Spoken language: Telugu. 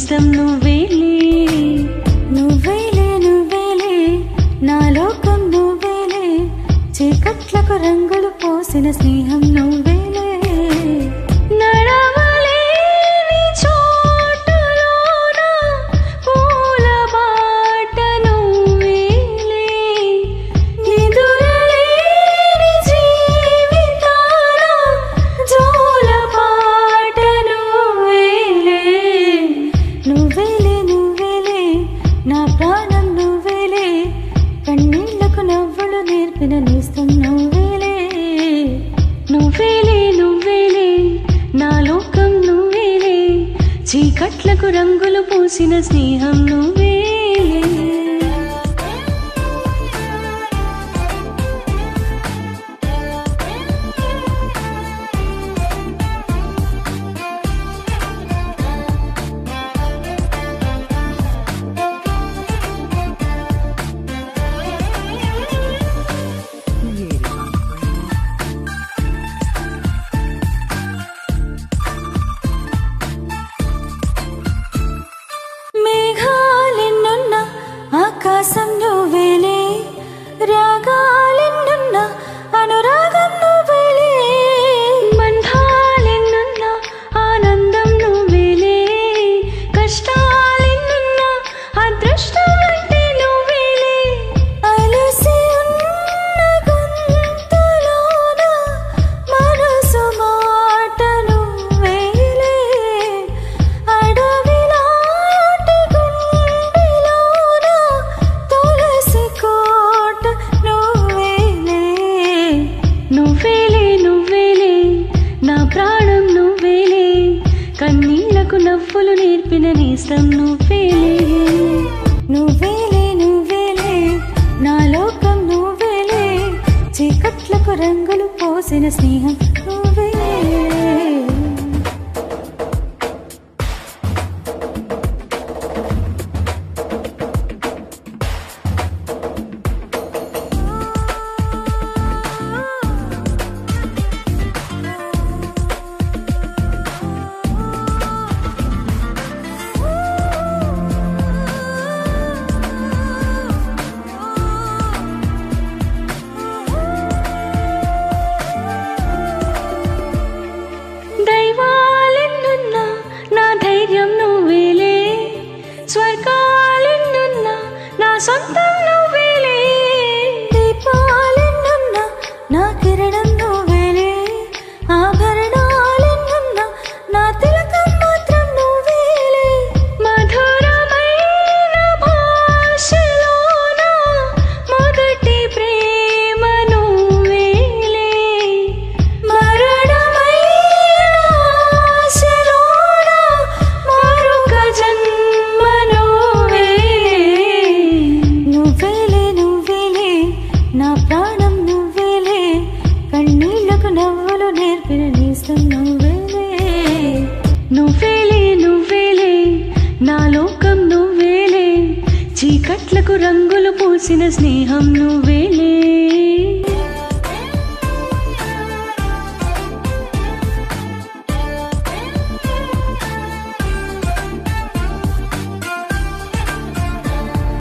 నేస్తం నువ్వేలే నువ్వేలే నువ్వేలే నా లోకం నువ్వేలే చీకట్లకు రంగులు పోసిన స్నేహం నువ్వేలే నడవలేని చోటులోన పూల బాట నువ్వేలే నిదురలేని జీవితాన జోల పాట నువ్వేలే నువ్వేలే నువ్వేలే నా ప్రాణం నువ్వేలే కన్నీళ్లకు నవ్వులు నేర్పిన నేస్తం నువ్వేలే నువ్వేలే నువ్వేలే నా లోకం నువ్వేలే చీకట్లకు రంగులు పూసిన స్నేహం నువ్వేలే మేఘాలెన్నున్నా ఆకాశం నువ్వేలే రాగాలెన్నున్నా అనురాగం నువ్వేలే బంధాలెన్నున్నా ఆనందం నువ్వేలే కష్టాలెన్నున్నా అదృష్టం అంటే నువ్వేలే అలసి ఉన్న గొంతులోన మనసు మాట నువ్వేలే అడవిలాంటి గుండెలోన తులసి కోట నువ్వేలే నువ్వేలే నువ్వేలే నా ప్రాణం నువ్వేలే కన్నీళ్లకు నవ్వులు నేర్పిన నేస్తం నువ్వేలే నువ్వేలే నువ్వేలే నా లోకం నువ్వేలే చీకట్లకు రంగులు పోసిన స్నేహం నువ్వేలే దైవాలెన్నున్నా నా ధైర్యం నువ్వేలే స్వర్గాలెన్నున్నా నా సొంతం నువ్వేలే దీపాలెన్నున్నా నా కిరణం నువ్వేలే ఆభరణాలెన్నున్నా నా తిలకం మాత్రం నువ్వేలే మధురమైన భాషలోన మొదటి ప్రేమ నువ్వేలే మరణమైన ఆశలోన మరొక జన్మ నువ్వేలే నువ్వేలే నువ్వేలే నా ప్రాణం నువ్వేలే కన్నీళ్లకు నవ్వులు నేర్పిన నేస్తం నువ్వేలే నువ్వేలే నువ్వేలే నా లోకం నువ్వేలే చీకట్లకు రంగులు పూసిన స్నేహం నువ్వేలే